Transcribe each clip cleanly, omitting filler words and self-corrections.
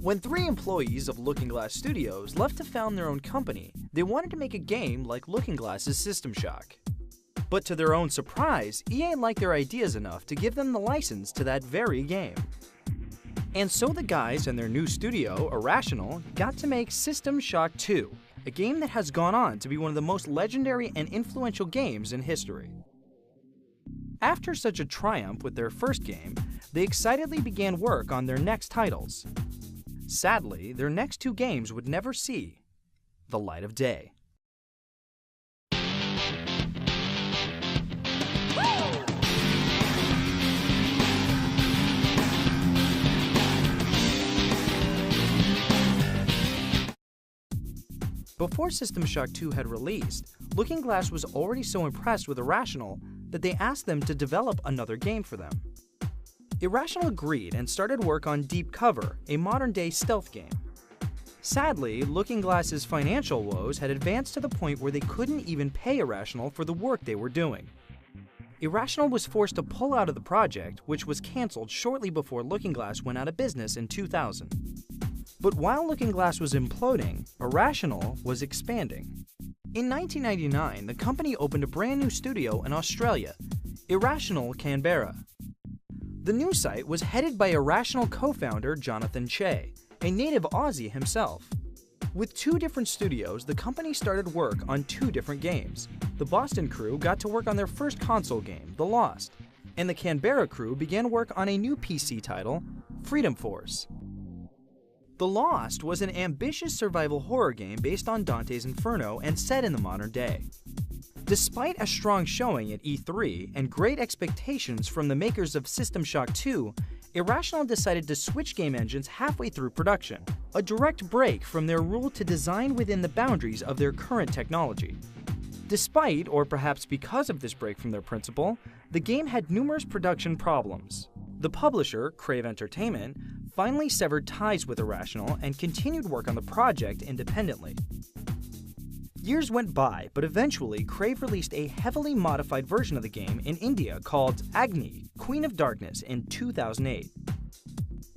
When 3 employees of Looking Glass Studios left to found their own company, they wanted to make a game like Looking Glass's System Shock. But to their own surprise, EA liked their ideas enough to give them the license to that very game. And so the guys and their new studio, Irrational, got to make System Shock 2, a game that has gone on to be one of the most legendary and influential games in history. After such a triumph with their first game, they excitedly began work on their next titles. Sadly, their next 2 games would never see the light of day. Before System Shock 2 had released, Looking Glass was already so impressed with Irrational that they asked them to develop another game for them. Irrational agreed and started work on Deep Cover, a modern-day stealth game. Sadly, Looking Glass's financial woes had advanced to the point where they couldn't even pay Irrational for the work they were doing. Irrational was forced to pull out of the project, which was cancelled shortly before Looking Glass went out of business in 2000. But while Looking Glass was imploding, Irrational was expanding. In 1999, the company opened a brand new studio in Australia, Irrational Canberra. The new site was headed by Irrational co-founder Jonathan Che, a native Aussie himself. With 2 different studios, the company started work on 2 different games. The Boston crew got to work on their first console game, The Lost, and the Canberra crew began work on a new PC title, Freedom Force. The Lost was an ambitious survival horror game based on Dante's Inferno and set in the modern day. Despite a strong showing at E3 and great expectations from the makers of System Shock 2, Irrational decided to switch game engines halfway through production, a direct break from their rule to design within the boundaries of their current technology. Despite, or perhaps because of this break from their principle, the game had numerous production problems. The publisher, Crave Entertainment, finally severed ties with Irrational and continued work on the project independently. Years went by, but eventually Crave released a heavily modified version of the game in India called Agni, Queen of Darkness in 2008.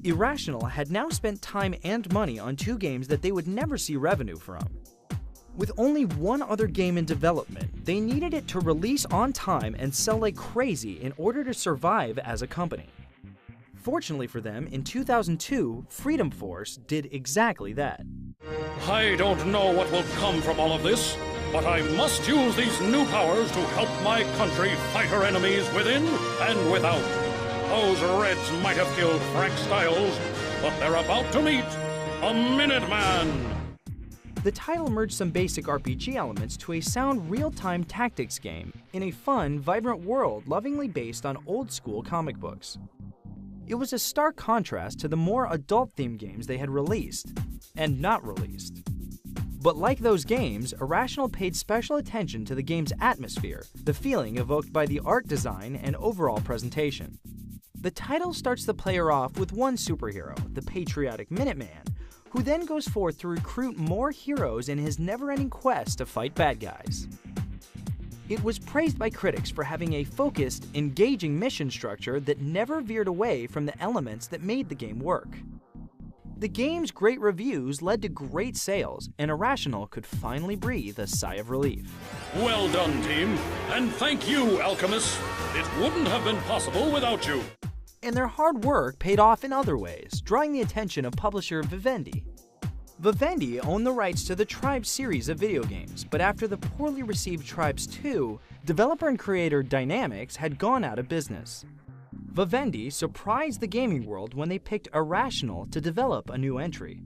Irrational had now spent time and money on 2 games that they would never see revenue from. With only 1 other game in development, they needed it to release on time and sell like crazy in order to survive as a company. Fortunately for them, in 2002, Freedom Force did exactly that. I don't know what will come from all of this, but I must use these new powers to help my country fight her enemies within and without. Those Reds might have killed Frank Styles, but they're about to meet a Minuteman. The title merged some basic RPG elements to a sound real-time tactics game in a fun, vibrant world lovingly based on old-school comic books. It was a stark contrast to the more adult-themed games they had released, and not released. But like those games, Irrational paid special attention to the game's atmosphere, the feeling evoked by the art design and overall presentation. The title starts the player off with one superhero, the patriotic Minuteman, who then goes forth to recruit more heroes in his never-ending quest to fight bad guys. It was praised by critics for having a focused, engaging mission structure that never veered away from the elements that made the game work. The game's great reviews led to great sales, and Irrational could finally breathe a sigh of relief. Well done, team, and thank you, Alchemists. It wouldn't have been possible without you. And their hard work paid off in other ways, drawing the attention of publisher Vivendi. Vivendi owned the rights to the Tribes series of video games, but after the poorly received Tribes 2, developer and creator Dynamics had gone out of business. Vivendi surprised the gaming world when they picked Irrational to develop a new entry.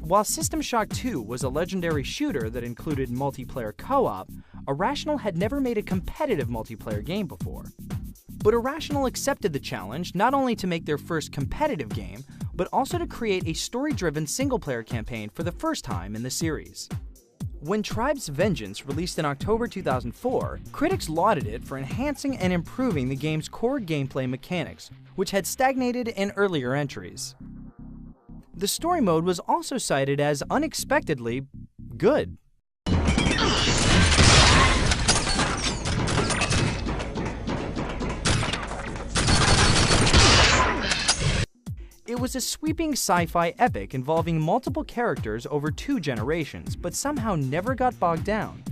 While System Shock 2 was a legendary shooter that included multiplayer co-op, Irrational had never made a competitive multiplayer game before. But Irrational accepted the challenge not only to make their first competitive game, but also to create a story-driven single-player campaign for the first time in the series. When Tribes Vengeance released in October 2004, critics lauded it for enhancing and improving the game's core gameplay mechanics, which had stagnated in earlier entries. The story mode was also cited as unexpectedly good. It was a sweeping sci-fi epic involving multiple characters over 2 generations, but somehow never got bogged down.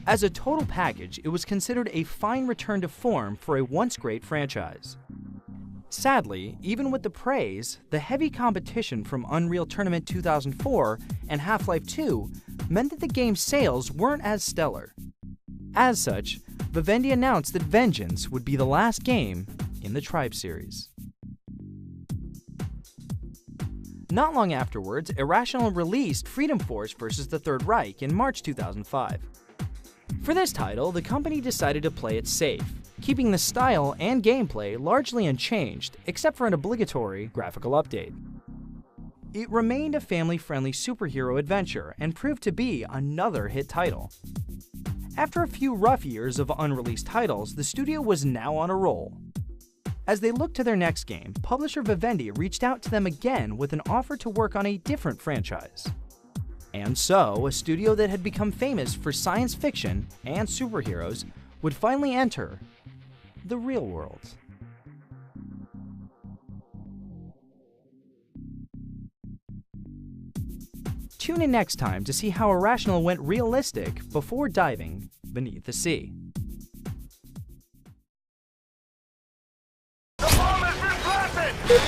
As a total package, it was considered a fine return to form for a once great franchise. Sadly, even with the praise, the heavy competition from Unreal Tournament 2004 and Half-Life 2 meant that the game's sales weren't as stellar. As such, Vivendi announced that Vengeance would be the last game in the Tribe series. Not long afterwards, Irrational released Freedom Force vs. the Third Reich in March 2005. For this title, the company decided to play it safe, keeping the style and gameplay largely unchanged, except for an obligatory graphical update. It remained a family-friendly superhero adventure and proved to be another hit title. After a few rough years of unreleased titles, the studio was now on a roll. As they looked to their next game, publisher Vivendi reached out to them again with an offer to work on a different franchise. And so, a studio that had become famous for science fiction and superheroes would finally enter the real world. Tune in next time to see how Irrational went realistic before diving beneath the sea. The bomb has been planted!